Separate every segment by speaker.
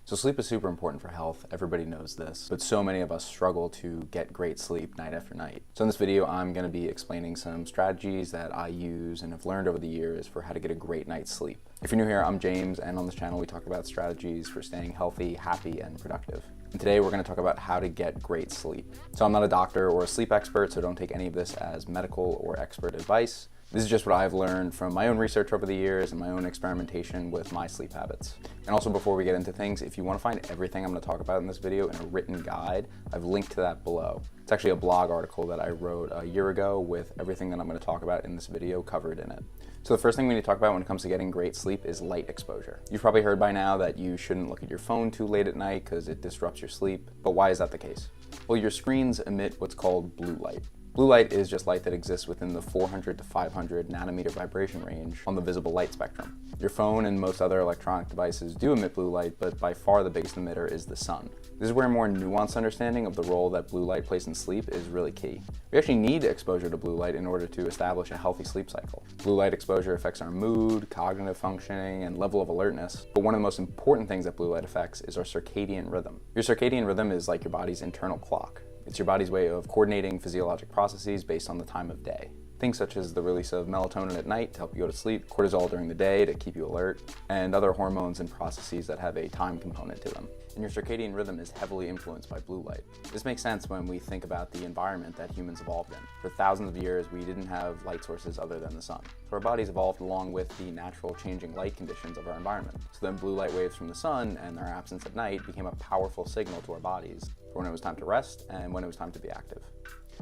Speaker 1: So sleep is super important for health, everybody knows this, but so many of us struggle to get great sleep night after night. So in this video, I'm going to be explaining some strategies that I use and have learned over the years for how to get a great night's sleep. If you're new here, I'm James, and on this channel we talk about strategies for staying healthy, happy, and productive. And today we're going to talk about how to get great sleep. So I'm not a doctor or a sleep expert, so don't take any of this as medical or expert advice. This is just what I've learned from my own research over the years and my own experimentation with my sleep habits. And also, before we get into things, if you want to find everything I'm going to talk about in this video in a written guide, I've linked to that below. It's actually a blog article that I wrote a year ago with everything that I'm going to talk about in this video covered in it. So the first thing we need to talk about when it comes to getting great sleep is light exposure. You've probably heard by now that you shouldn't look at your phone too late at night because it disrupts your sleep. But why is that the case? Well, your screens emit what's called blue light. Blue light is just light that exists within the 400 to 500 nanometer vibration range on the visible light spectrum. Your phone and most other electronic devices do emit blue light, but by far the biggest emitter is the sun. This is where a more nuanced understanding of the role that blue light plays in sleep is really key. We actually need exposure to blue light in order to establish a healthy sleep cycle. Blue light exposure affects our mood, cognitive functioning, and level of alertness, but one of the most important things that blue light affects is our circadian rhythm. Your circadian rhythm is like your body's internal clock. It's your body's way of coordinating physiologic processes based on the time of day. Things such as the release of melatonin at night to help you go to sleep, cortisol during the day to keep you alert, and other hormones and processes that have a time component to them. And your circadian rhythm is heavily influenced by blue light. This makes sense when we think about the environment that humans evolved in. For thousands of years, we didn't have light sources other than the sun. So our bodies evolved along with the natural changing light conditions of our environment. So then blue light waves from the sun and their absence at night became a powerful signal to our bodies for when it was time to rest and when it was time to be active.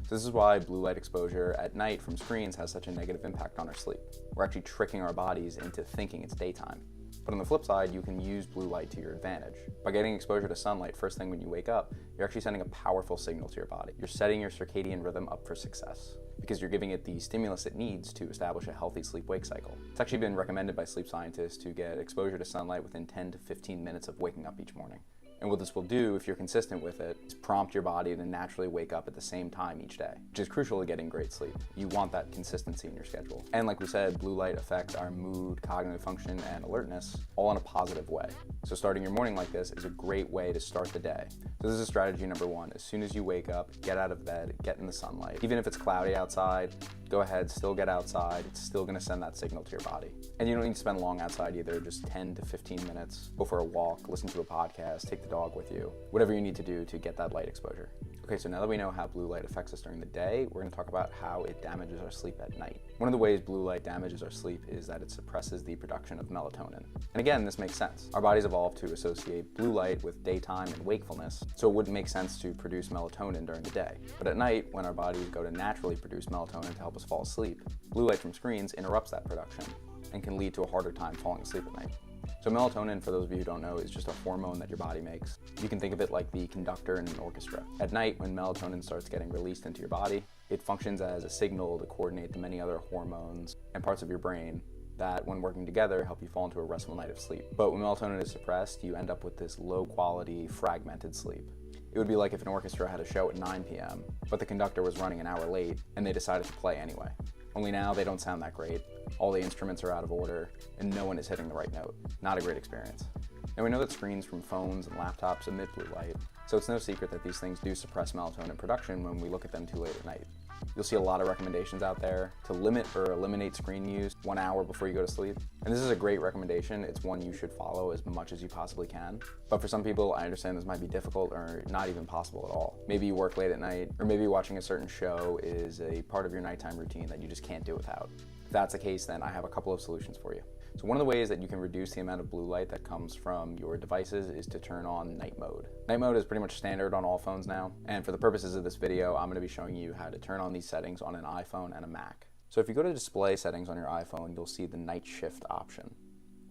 Speaker 1: So this is why blue light exposure at night from screens has such a negative impact on our sleep. We're actually tricking our bodies into thinking it's daytime. But on the flip side, you can use blue light to your advantage. By getting exposure to sunlight first thing when you wake up, you're actually sending a powerful signal to your body. You're setting your circadian rhythm up for success because you're giving it the stimulus it needs to establish a healthy sleep-wake cycle. It's actually been recommended by sleep scientists to get exposure to sunlight within 10 to 15 minutes of waking up each morning. And what this will do, if you're consistent with it, is prompt your body to naturally wake up at the same time each day, which is crucial to getting great sleep. You want that consistency in your schedule. And like we said, blue light affects our mood, cognitive function, and alertness, all in a positive way. So starting your morning like this is a great way to start the day. So this is strategy number one. As soon as you wake up, get out of bed, get in the sunlight. Even if it's cloudy outside, go ahead, still get outside. It's still gonna send that signal to your body. And you don't need to spend long outside either, just 10 to 15 minutes. Go for a walk, listen to a podcast, take the dog with you, whatever you need to do to get that light exposure. Okay, so now that we know how blue light affects us during the day, we're gonna talk about how it damages our sleep at night. One of the ways blue light damages our sleep is that it suppresses the production of melatonin. And again, this makes sense. Our bodies evolved to associate blue light with daytime and wakefulness, so it wouldn't make sense to produce melatonin during the day. But at night, when our bodies go to naturally produce melatonin to help us fall asleep, blue light from screens interrupts that production and can lead to a harder time falling asleep at night. So melatonin, for those of you who don't know, is just a hormone that your body makes. You can think of it like the conductor in an orchestra. At night, when melatonin starts getting released into your body, it functions as a signal to coordinate the many other hormones and parts of your brain that, when working together, help you fall into a restful night of sleep. But when melatonin is suppressed, you end up with this low-quality, fragmented sleep. It would be like if an orchestra had a show at 9 p.m., but the conductor was running an hour late, and they decided to play anyway. Only now they don't sound that great, all the instruments are out of order, and no one is hitting the right note. Not a great experience. Now we know that screens from phones and laptops emit blue light, so it's no secret that these things do suppress melatonin production when we look at them too late at night. You'll see a lot of recommendations out there to limit or eliminate screen use 1 hour before you go to sleep. And this is a great recommendation. It's one you should follow as much as you possibly can. But for some people, I understand this might be difficult or not even possible at all. Maybe you work late at night, or maybe watching a certain show is a part of your nighttime routine that you just can't do without. If that's the case, then I have a couple of solutions for you. So one of the ways that you can reduce the amount of blue light that comes from your devices is to turn on night mode. Night mode is pretty much standard on all phones now, and for the purposes of this video, I'm going to be showing you how to turn on these settings on an iPhone and a Mac. So if you go to display settings on your iPhone, you'll see the night shift option.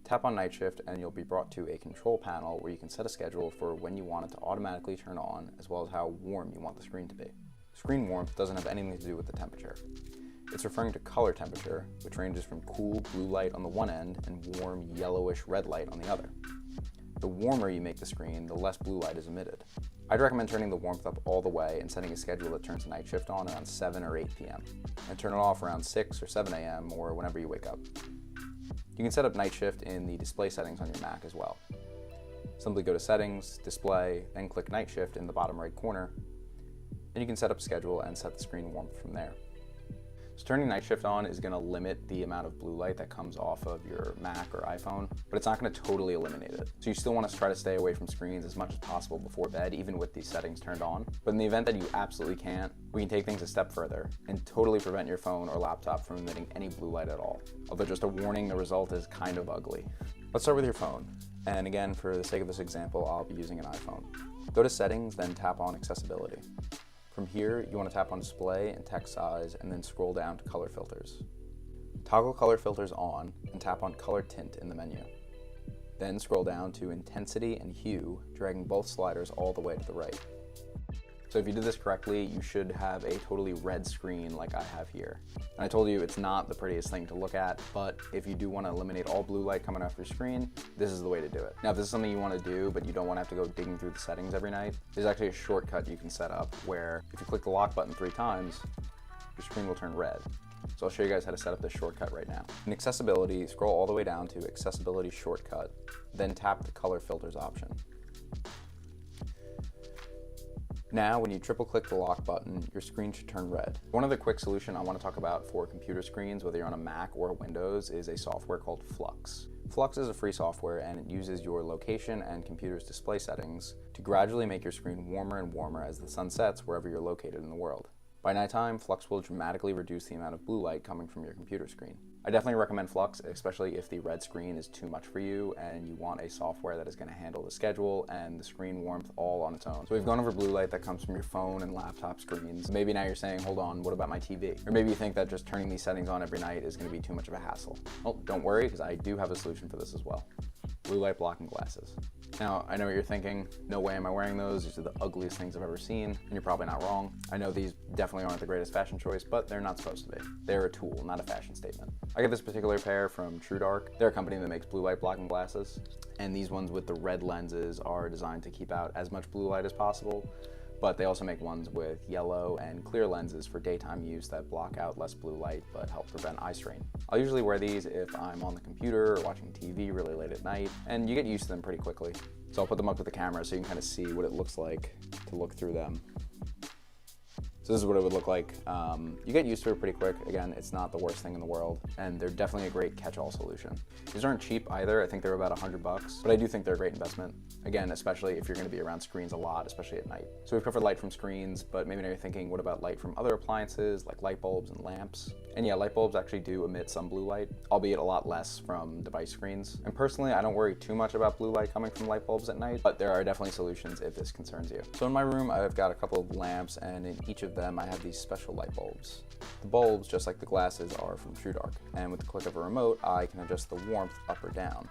Speaker 1: Tap on night shift and you'll be brought to a control panel where you can set a schedule for when you want it to automatically turn on, as well as how warm you want the screen to be. Screen warmth doesn't have anything to do with the temperature. It's referring to color temperature, which ranges from cool blue light on the one end and warm yellowish red light on the other. The warmer you make the screen, the less blue light is emitted. I'd recommend turning the warmth up all the way and setting a schedule that turns the night shift on around 7 or 8 p.m. and turn it off around 6 or 7 a.m. or whenever you wake up. You can set up night shift in the display settings on your Mac as well. Simply go to Settings, Display, then click Night Shift in the bottom right corner. Then you can set up schedule and set the screen warmth from there. So turning night shift on is going to limit the amount of blue light that comes off of your Mac or iPhone, but it's not going to totally eliminate it. So you still want to try to stay away from screens as much as possible before bed, even with these settings turned on. But in the event that you absolutely can't, we can take things a step further and totally prevent your phone or laptop from emitting any blue light at all. Although just a warning, the result is kind of ugly. Let's start with your phone. And again, for the sake of this example, I'll be using an iPhone. Go to Settings, then tap on Accessibility. From here, you want to tap on Display and Text Size, and then scroll down to Color Filters. Toggle Color Filters on, and tap on Color Tint in the menu. Then scroll down to Intensity and Hue, dragging both sliders all the way to the right. So if you did this correctly, you should have a totally red screen like I have here. And I told you it's not the prettiest thing to look at, but if you do want to eliminate all blue light coming off your screen, this is the way to do it. Now, if this is something you want to do, but you don't want to have to go digging through the settings every night, there's actually a shortcut you can set up where if you click the lock button 3 times, your screen will turn red. So I'll show you guys how to set up this shortcut right now. In Accessibility, scroll all the way down to Accessibility Shortcut, then tap the Color Filters option. Now, when you triple click the lock button, your screen should turn red. One other quick solution I want to talk about for computer screens, whether you're on a Mac or a Windows, is a software called Flux. Flux is a free software and it uses your location and computer's display settings to gradually make your screen warmer and warmer as the sun sets wherever you're located in the world. By nighttime, Flux will dramatically reduce the amount of blue light coming from your computer screen. I definitely recommend Flux, especially if the red screen is too much for you and you want a software that is going to handle the schedule and the screen warmth all on its own. So we've gone over blue light that comes from your phone and laptop screens. Maybe now you're saying, hold on, what about my TV? Or maybe you think that just turning these settings on every night is going to be too much of a hassle. Well, don't worry, because I do have a solution for this as well. Blue light blocking glasses. Now, I know what you're thinking, no way am I wearing those, these are the ugliest things I've ever seen, and you're probably not wrong. I know these definitely aren't the greatest fashion choice, but they're not supposed to be. They're a tool, not a fashion statement. I get this particular pair from TrueDark. They're a company that makes blue light blocking glasses, and these ones with the red lenses are designed to keep out as much blue light as possible, but they also make ones with yellow and clear lenses for daytime use that block out less blue light but help prevent eye strain. I'll usually wear these if I'm on the computer or watching TV really late at night, and you get used to them pretty quickly. So I'll put them up to the camera so you can kind of see what it looks like to look through them. So this is what it would look like. You get used to it pretty quick. Again, it's not the worst thing in the world, and they're definitely a great catch-all solution. These aren't cheap either. I think they're about $100, but I do think they're a great investment. Again, especially if you're gonna be around screens a lot, especially at night. So we've covered light from screens, but maybe now you're thinking, what about light from other appliances like light bulbs and lamps? And yeah, light bulbs actually do emit some blue light, albeit a lot less from device screens. And personally, I don't worry too much about blue light coming from light bulbs at night, but there are definitely solutions if this concerns you. So in my room, I've got a couple of lamps, and in each of them, I have these special light bulbs. The bulbs, just like the glasses, are from TrueDark, and with the click of a remote, I can adjust the warmth up or down.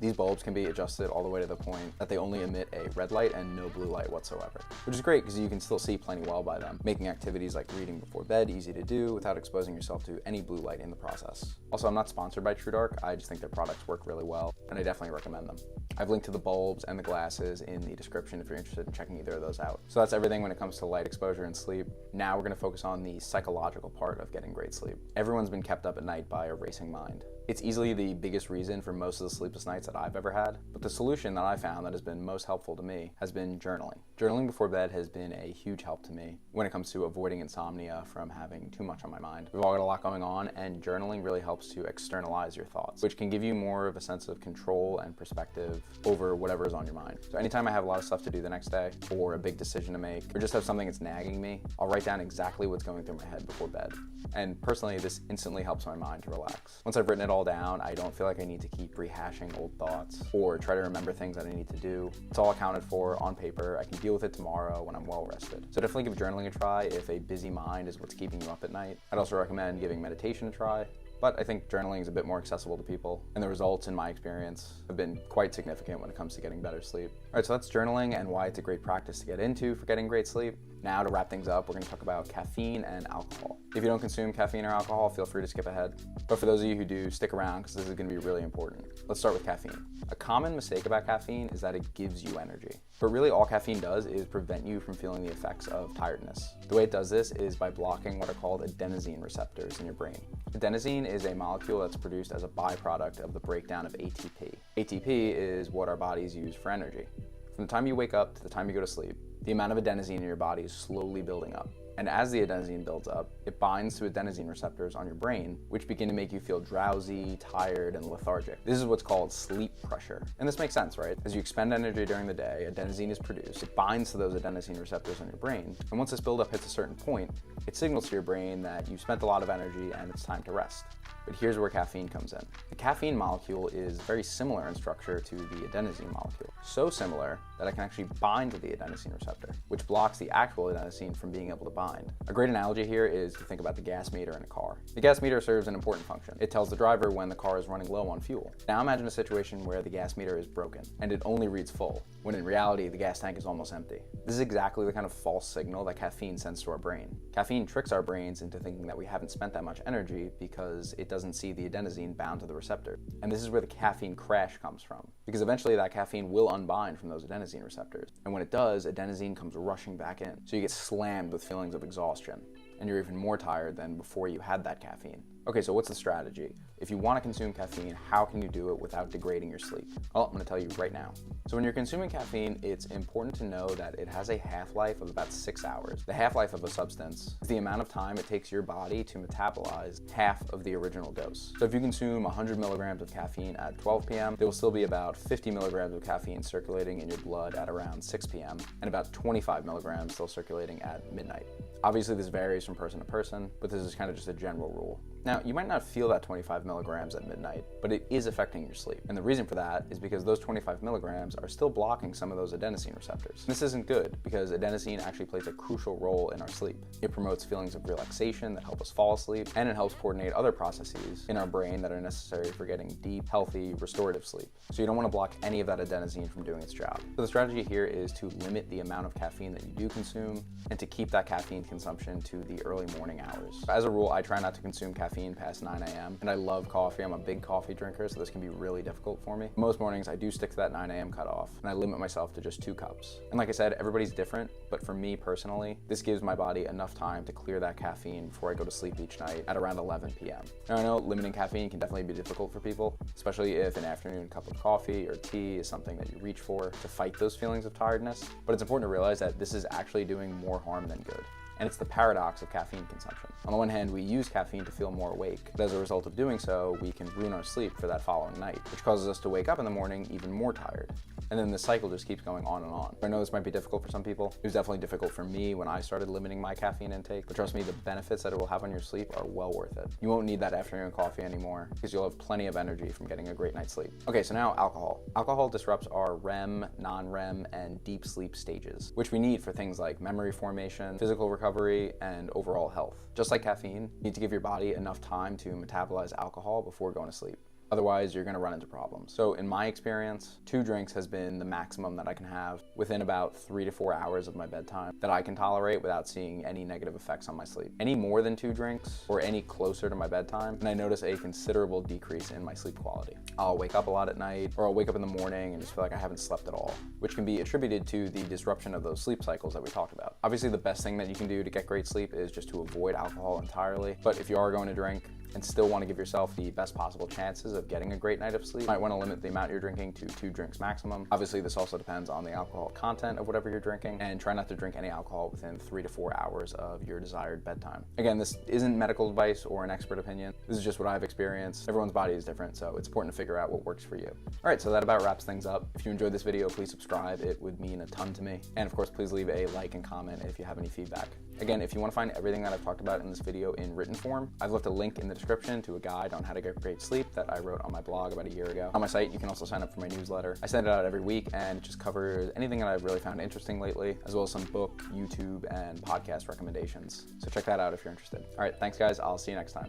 Speaker 1: These bulbs can be adjusted all the way to the point that they only emit a red light and no blue light whatsoever, which is great because you can still see plenty well by them, making activities like reading before bed easy to do without exposing yourself to any blue light in the process. Also, I'm not sponsored by TrueDark, I just think their products work really well, and I definitely recommend them. I've linked to the bulbs and the glasses in the description if you're interested in checking either of those out. So that's everything when it comes to light exposure and sleep. Now we're going to focus on the psychological part of getting great sleep. Everyone's been kept up at night by a racing mind. It's easily the biggest reason for most of the sleepless nights that I've ever had, but the solution that I found that has been most helpful to me has been journaling. Journaling before bed has been a huge help to me when it comes to avoiding insomnia from having too much on my mind. We've all got a lot going on, and journaling really helps to externalize your thoughts, which can give you more of a sense of control and perspective over whatever is on your mind. So anytime I have a lot of stuff to do the next day, or a big decision to make, or just have something that's nagging me, I'll write down exactly what's going through my head before bed. And personally, this instantly helps my mind to relax. Once I've written it all down, I don't feel like I need to keep rehashing old thoughts or try to remember things that I need to do. It's all accounted for on paper. I can deal with it tomorrow when I'm well rested. So definitely give journaling a try if a busy mind is what's keeping you up at night. I'd also recommend giving meditation a try, but I think journaling is a bit more accessible to people, and the results, in my experience, have been quite significant when it comes to getting better sleep. All right, so that's journaling and why it's a great practice to get into for getting great sleep. Now to wrap things up, we're going to talk about caffeine and alcohol. If you don't consume caffeine or alcohol, feel free to skip ahead. But for those of you who do, stick around because this is going to be really important. Let's start with caffeine. A common mistake about caffeine is that it gives you energy. But really all caffeine does is prevent you from feeling the effects of tiredness. The way it does this is by blocking what are called adenosine receptors in your brain. Adenosine is a molecule that's produced as a byproduct of the breakdown of ATP. ATP is what our bodies use for energy. From the time you wake up to the time you go to sleep, the amount of adenosine in your body is slowly building up. And as the adenosine builds up, it binds to adenosine receptors on your brain, which begin to make you feel drowsy, tired, and lethargic. This is what's called sleep pressure. And this makes sense, right? As you expend energy during the day, adenosine is produced. It binds to those adenosine receptors on your brain. And once this buildup hits a certain point, it signals to your brain that you've spent a lot of energy and it's time to rest. But here's where caffeine comes in. The caffeine molecule is very similar in structure to the adenosine molecule. So similar that it can actually bind to the adenosine receptor, which blocks the actual adenosine from being able to bind. A great analogy here is to think about the gas meter in a car. The gas meter serves an important function. It tells the driver when the car is running low on fuel. Now imagine a situation where the gas meter is broken and it only reads full, when in reality the gas tank is almost empty. This is exactly the kind of false signal that caffeine sends to our brain. Caffeine tricks our brains into thinking that we haven't spent that much energy because it doesn't see the adenosine bound to the receptor. And this is where the caffeine crash comes from, because eventually that caffeine will unbind from those adenosine receptors. And when it does, adenosine comes rushing back in. So you get slammed with feelings of exhaustion, and you're even more tired than before you had that caffeine. Okay, so what's the strategy? If you want to consume caffeine, how can you do it without degrading your sleep? Well, I'm going to tell you right now. So when you're consuming caffeine, it's important to know that it has a half-life of about 6 hours. The half-life of a substance is the amount of time it takes your body to metabolize half of the original dose. So if you consume 100 milligrams of caffeine at 12 p.m., there will still be about 50 milligrams of caffeine circulating in your blood at around 6 p.m. and about 25 milligrams still circulating at midnight. Obviously, this varies from person to person, but this is kind of just a general rule. Now, you might not feel that 25 milligrams at midnight, but it is affecting your sleep. And the reason for that is because those 25 milligrams are still blocking some of those adenosine receptors. This isn't good because adenosine actually plays a crucial role in our sleep. It promotes feelings of relaxation that help us fall asleep, and it helps coordinate other processes in our brain that are necessary for getting deep, healthy, restorative sleep. So you don't want to block any of that adenosine from doing its job. So the strategy here is to limit the amount of caffeine that you do consume and to keep that caffeine consumption to the early morning hours. As a rule, I try not to consume caffeine past 9 a.m. and I love coffee. I'm a big coffee drinker, so this can be really difficult for me. Most mornings I do stick to that 9 a.m. cutoff and I limit myself to just 2 cups. And like I said, everybody's different, but for me personally, this gives my body enough time to clear that caffeine before I go to sleep each night at around 11 p.m. Now I know limiting caffeine can definitely be difficult for people, especially if an afternoon cup of coffee or tea is something that you reach for to fight those feelings of tiredness. But it's important to realize that this is actually doing more harm than good. And it's the paradox of caffeine consumption. On the one hand, we use caffeine to feel more awake, but as a result of doing so, we can ruin our sleep for that following night, which causes us to wake up in the morning even more tired. And then the cycle just keeps going on and on. I know this might be difficult for some people. It was definitely difficult for me when I started limiting my caffeine intake, but trust me, the benefits that it will have on your sleep are well worth it. You won't need that afternoon coffee anymore because you'll have plenty of energy from getting a great night's sleep. Okay, so now alcohol. Alcohol disrupts our REM, non-REM, and deep sleep stages, which we need for things like memory formation, physical recovery, and overall health. Just like caffeine, you need to give your body enough time to metabolize alcohol before going to sleep. Otherwise, you're gonna run into problems. So in my experience, 2 drinks has been the maximum that I can have within about 3 to 4 hours of my bedtime that I can tolerate without seeing any negative effects on my sleep. Any more than 2 drinks or any closer to my bedtime, and I notice a considerable decrease in my sleep quality. I'll wake up a lot at night, or I'll wake up in the morning and just feel like I haven't slept at all, which can be attributed to the disruption of those sleep cycles that we talked about. Obviously, the best thing that you can do to get great sleep is just to avoid alcohol entirely, but if you are going to drink, and still want to give yourself the best possible chances of getting a great night of sleep, you might want to limit the amount you're drinking to 2 drinks maximum. Obviously, this also depends on the alcohol content of whatever you're drinking, and try not to drink any alcohol within 3 to 4 hours of your desired bedtime. Again, this isn't medical advice or an expert opinion. This is just what I've experienced. Everyone's body is different, so it's important to figure out what works for you. All right, so that about wraps things up. If you enjoyed this video, please subscribe. It would mean a ton to me. And of course, please leave a like and comment if you have any feedback. Again, if you want to find everything that I've talked about in this video in written form, I've left a link in the description to a guide on how to get great sleep that I wrote on my blog about a year ago. On my site, you can also sign up for my newsletter. I send it out every week, and it just covers anything that I've really found interesting lately, as well as some book, YouTube, and podcast recommendations. So check that out if you're interested. All right, thanks guys. I'll see you next time.